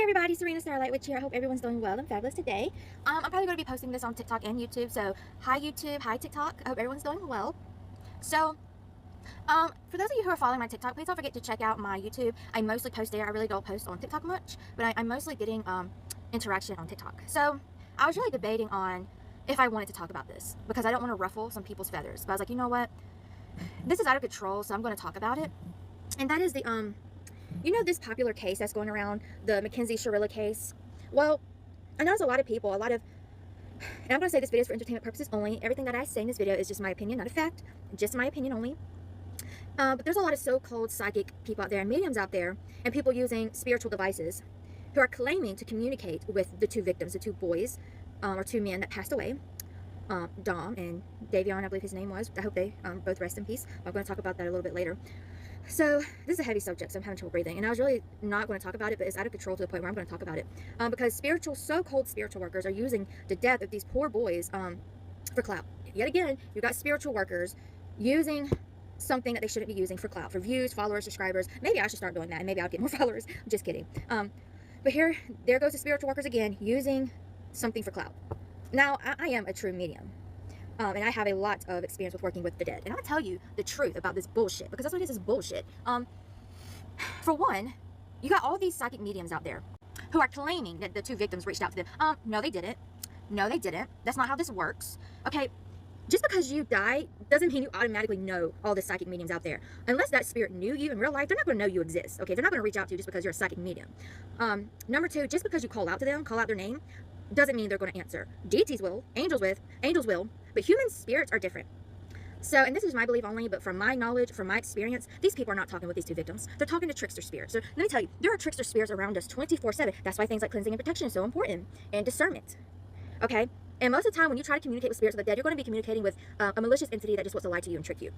everybody, Serena Starlight Witch here. I hope everyone's doing well and fabulous today. I'm probably going to be posting this on TikTok and YouTube, so hi YouTube, hi TikTok. I hope everyone's doing well. So, for those of you who are following my TikTok, please don't forget to check out my YouTube. I mostly post there. I really don't post on TikTok much, but I'm mostly getting interaction on TikTok. So, I was really debating on if I wanted to talk about this because I don't want to ruffle some people's feathers. But I was like, you know what? This is out of control, so I'm going to talk about it. And that is the you know this popular case that's going around, the Mackenzie Shirilla case? Well, I know there's a lot of people, and I'm going to say this video is for entertainment purposes only. Everything that I say in this video is just my opinion, not a fact, just my opinion only. But there's a lot of so-called psychic people out there and mediums out there and people using spiritual devices who are claiming to communicate with the two victims, the two boys, or two men that passed away. Dom and Davion, I believe his name was. I hope they both rest in peace. I'm going to talk about that a little bit later. So this is a heavy subject, so I'm having trouble breathing, and I was really not going to talk about it, but it's out of control to the point where I'm going to talk about it, because so-called spiritual workers are using the death of these poor boys for clout. Yet again, you've got spiritual workers using something that they shouldn't be using for clout, for views, followers, subscribers. Maybe I should start doing that, and maybe I'll get more followers. I'm just kidding. But there goes the spiritual workers again, using something for clout. Now, I am a true medium. And I have a lot of experience with working with the dead. And I'm going to tell you the truth about this bullshit, because that's what it is bullshit. For one, you got all these psychic mediums out there who are claiming that the two victims reached out to them. No, they didn't. No, they didn't. That's not how this works. Okay, just because you die doesn't mean you automatically know all the psychic mediums out there. Unless that spirit knew you in real life, they're not going to know you exist. Okay, they're not going to reach out to you just because you're a psychic medium. Number two, just because you call out to them, call out their name, doesn't mean they're going to answer. Deities will, angels will, but human spirits are different. So, and this is my belief only, but from my knowledge, from my experience, these people are not talking with these two victims. They're talking to trickster spirits. So let me tell you, there are trickster spirits around us 24/7. That's why things like cleansing and protection is so important, and discernment. Okay? And most of the time when you try to communicate with spirits of the dead, you're going to be communicating with a malicious entity that just wants to lie to you and trick you.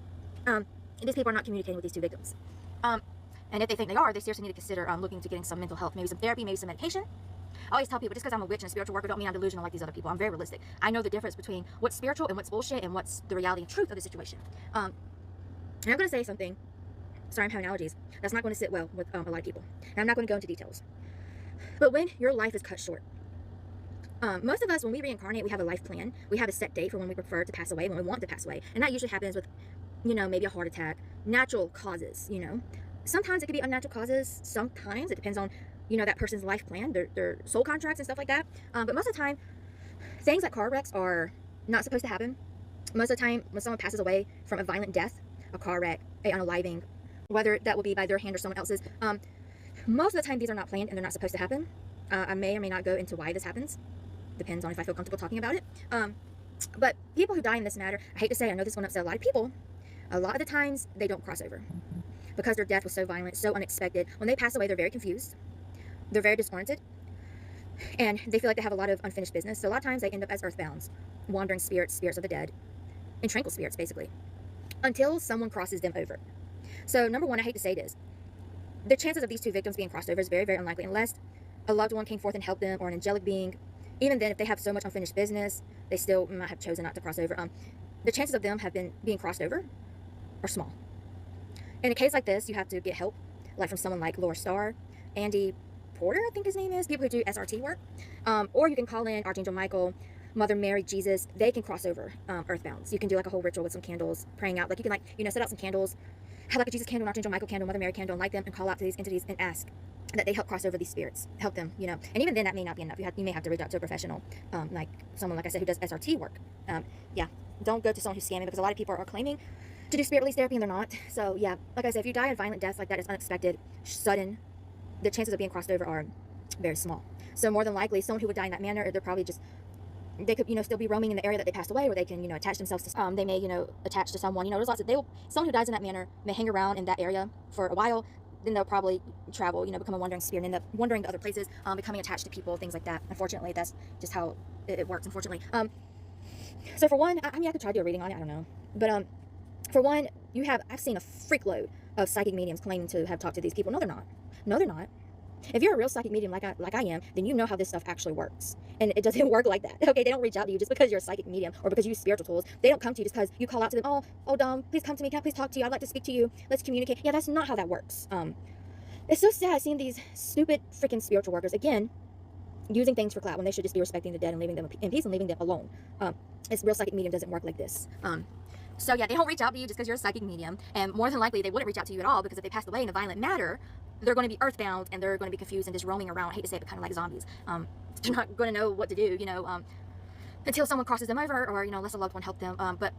These people are not communicating with these two victims. And if they think they are, they seriously need to consider looking to getting some mental health, maybe some therapy, maybe some medication. I always tell people, just because I'm a witch and a spiritual worker don't mean I'm delusional like these other people. I'm very realistic. I know the difference between what's spiritual and what's bullshit and what's the reality and truth of the situation. And I'm going to say something, sorry, I'm having allergies, that's not going to sit well with a lot of people. And I'm not going to go into details. But when your life is cut short, most of us, when we reincarnate, we have a life plan. We have a set date for when we prefer to pass away, when we want to pass away. And that usually happens with, you know, maybe a heart attack, natural causes, you know. Sometimes it could be unnatural causes. Sometimes it depends on, you know, that person's life plan, their soul contracts and stuff like that. But most of the time, things like car wrecks are not supposed to happen. Most of the time, when someone passes away from a violent death, a car wreck, a unaliving, whether that will be by their hand or someone else's, most of the time these are not planned and they're not supposed to happen. I may or may not go into why this happens. Depends on if I feel comfortable talking about it. But people who die in this matter, I hate to say, I know this will upset a lot of people. A lot of the times, they don't cross over because their death was so violent, so unexpected. When they pass away, they're very confused. They're very disoriented, and they feel like they have a lot of unfinished business. So a lot of times they end up as earthbounds, wandering spirits of the dead, and tranquil spirits, basically, until someone crosses them over. So number one, I hate to say this, the chances of these two victims being crossed over is very, very unlikely unless a loved one came forth and helped them, or an angelic being. Even then, if they have so much unfinished business, they still might have chosen not to cross over. The chances of them being crossed over are small. In a case like this, you have to get help, like from someone like Laura Starr, Andy Porter, I think his name is, people who do SRT work, or you can call in Archangel Michael, Mother Mary, Jesus. They can cross over earthbounds. You can do like a whole ritual with some candles, praying out. Like you can, like, you know, set out some candles, have like a Jesus candle, an Archangel Michael candle, Mother Mary candle, and light them and call out to these entities and ask that they help cross over these spirits, help them, you know. And even then, that may not be enough. You may have to reach out to a professional, like someone, like I said, who does SRT work. Yeah, don't go to someone who's scamming, because a lot of people are claiming to do spirit release therapy and they're not. So yeah, like I said, if you die a violent death like that, it's unexpected, sudden, the chances of being crossed over are very small. So more than likely, someone who would die in that manner, they're probably just, they could, you know, still be roaming in the area that they passed away, or they can, you know, attach themselves to, they may, you know, attach to someone, you know, there's lots of, someone who dies in that manner may hang around in that area for a while, then they'll probably travel, you know, become a wandering spirit and end up wandering to other places, becoming attached to people, things like that. Unfortunately, that's just how it works, unfortunately. So for one, I mean, I could try to do a reading on it, I don't know. But for one, I've seen a freak load of psychic mediums claiming to have talked to these people. No, they're not. No, they're not. If you're a real psychic medium like I am, then you know how this stuff actually works. And it doesn't work like that. Okay, they don't reach out to you just because you're a psychic medium or because you use spiritual tools. They don't come to you just because you call out to them, oh Dom, please come to me, can I please talk to you? I'd like to speak to you. Let's communicate. Yeah, that's not how that works. It's so sad seeing these stupid freaking spiritual workers, again, using things for clout when they should just be respecting the dead and leaving them in peace and leaving them alone. It's real psychic medium doesn't work like this. So yeah, they don't reach out to you just because you're a psychic medium, and more than likely they wouldn't reach out to you at all, because if they passed away in a violent manner, they're going to be earthbound and they're going to be confused and just roaming around. I hate to say it, but kind of like zombies. They're not going to know what to do, until someone crosses them over, or unless a loved one help them. But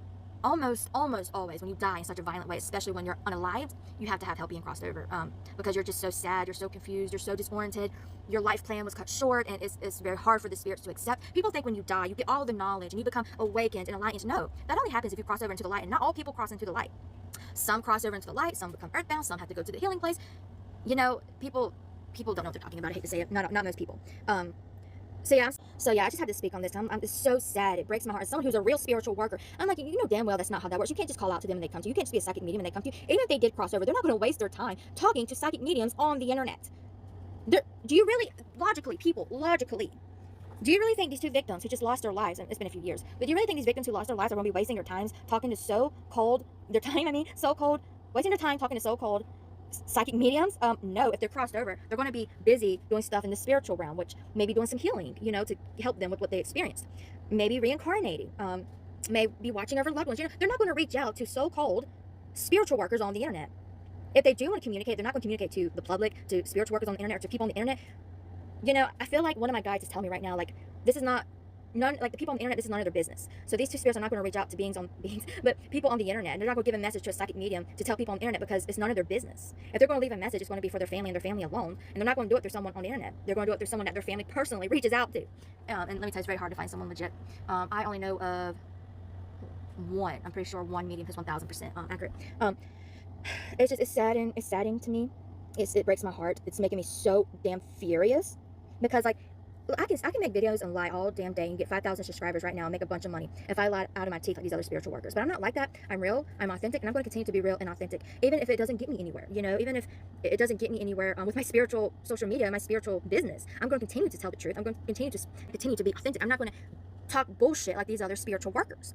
almost always when you die in such a violent way, especially when you're unalived, you have to have help being crossed over, because you're just so sad, you're so confused, you're so disoriented, your life plan was cut short, and it's very hard for the spirits to accept. People think when you die you get all the knowledge and you become awakened and enlightened. No, that only happens if you cross over into the light, and not all people cross into the light. Some cross over into the light, some become earthbound, some have to go to the healing place. People don't know what they're talking about. I hate to say it, not most people. So yeah, I just had to speak on this. I'm just so sad. It breaks my heart. As someone who's a real spiritual worker, I'm like, you know damn well that's not how that works. You can't just call out to them and they come to you. You can't just be a psychic medium and they come to you. Even if they did cross over, they're not going to waste their time talking to psychic mediums on the internet. Do you really, logically, do you really think these two victims who just lost their lives, and it's been a few years, but do you really think these victims who lost their lives are going to be wasting their time talking to so-called psychic mediums? No. If they're crossed over, they're going to be busy doing stuff in the spiritual realm, which maybe doing some healing, to help them with what they experienced, maybe reincarnating, maybe watching over loved ones. They're not going to reach out to so-called spiritual workers on the internet. If they do want to communicate, they're not going to communicate to the public, to spiritual workers on the internet, or to people on the internet. I feel like one of my guides is telling me right now, like, this is not the people on the internet, this is none of their business. So these two spirits are not going to reach out to but people on the internet, and they're not going to give a message to a psychic medium to tell people on the internet, because it's none of their business. If they're going to leave a message, it's going to be for their family and their family alone, and they're not going to do it through someone on the internet. They're going to do it through someone that their family personally reaches out to. And let me tell you, it's very hard to find someone legit. I only know of one. I'm pretty sure one medium is 1000% accurate. It's saddening to me. It breaks my heart. It's making me so damn furious, because like, I can make videos and lie all damn day and get 5,000 subscribers right now and make a bunch of money if I lie out of my teeth like these other spiritual workers. But I'm not like that. I'm real, I'm authentic, and I'm going to continue to be real and authentic, even if it doesn't get me anywhere. Even if it doesn't get me anywhere with my spiritual social media and my spiritual business. I'm going to continue to tell the truth. I'm going to continue to be authentic. I'm not going to talk bullshit like these other spiritual workers.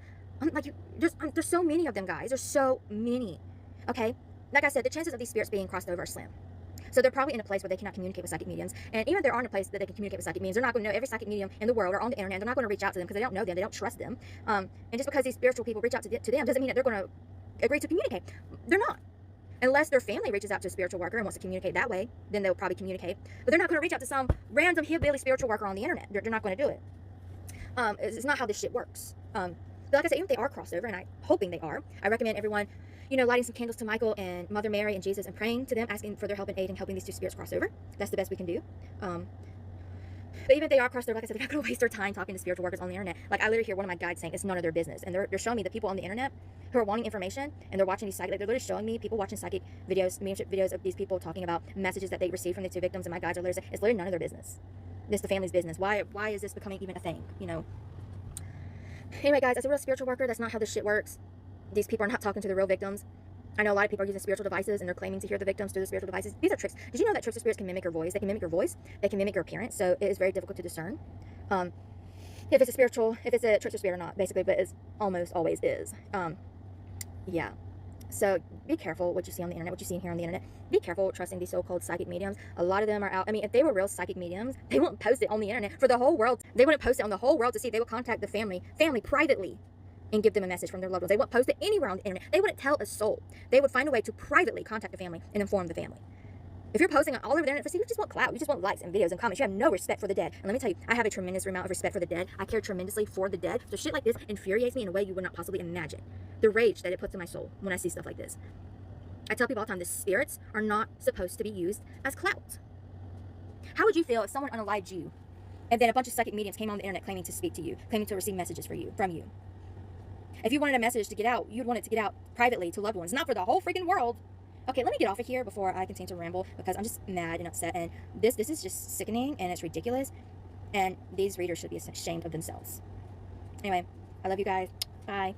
There's so many of them, guys. There's so many. Okay, like I said, the chances of these spirits being crossed over are slim. So they're probably in a place where they cannot communicate with psychic mediums. And even if they're in a place that they can communicate with psychic mediums, they're not going to know every psychic medium in the world or on the internet. They're not going to reach out to them because they don't know them. They don't trust them. And just because these spiritual people reach out to them doesn't mean that they're going to agree to communicate. They're not. Unless their family reaches out to a spiritual worker and wants to communicate that way, then they'll probably communicate. But they're not going to reach out to some random hillbilly spiritual worker on the internet. They're not going to do it. It's not how this shit works. But like I said, even if they are crossover, and I'm hoping they are, I recommend everyone lighting some candles to Michael and Mother Mary and Jesus and praying to them, asking for their help and aid in helping these two spirits cross over. That's the best we can do. But even if they are crossed over, like I said, they're not going to waste their time talking to spiritual workers on the internet. Like, I literally hear one of my guides saying it's none of their business. And they're showing me the people on the internet who are wanting information, and they're watching these psychic, they're literally showing me people watching psychic videos, mediumship videos of these people talking about messages that they received from the two victims, and my guides are literally saying it's literally none of their business. It's the family's business. Why is this becoming even a thing? Anyway, guys, as a real spiritual worker, that's not how this shit works. These people are not talking to the real victims. I know a lot of people are using spiritual devices, and they're claiming to hear the victims through the spiritual devices. These are tricks. Did you know that trickster spirits can mimic your voice? They can mimic your voice. They can mimic your appearance. So it is very difficult to discern if it's a trickster spirit or not, basically. But it almost always is. Yeah. So be careful what you see on the internet, what you see here on the internet. Be careful trusting these so-called psychic mediums. A lot of them are out. I mean, if they were real psychic mediums, they wouldn't post it on the internet for the whole world. They wouldn't post it on the whole world to see. They would contact the family privately and give them a message from their loved ones. They wouldn't post it anywhere on the internet. They wouldn't tell a soul. They would find a way to privately contact the family and inform the family. If you're posting all over the internet, you just want clout. You just want likes and videos and comments. You have no respect for the dead. And let me tell you, I have a tremendous amount of respect for the dead. I care tremendously for the dead. So shit like this infuriates me in a way you would not possibly imagine. The rage that it puts in my soul when I see stuff like this. I tell people all the time, the spirits are not supposed to be used as clout. How would you feel if someone unalived you, and then a bunch of psychic mediums came on the internet claiming to speak to you, claiming to receive messages from you? If you wanted a message to get out, you'd want it to get out privately to loved ones, not for the whole freaking world. Okay, let me get off of here before I continue to ramble, because I'm just mad and upset, and this is just sickening, and it's ridiculous, and these readers should be ashamed of themselves. Anyway, I love you guys. Bye.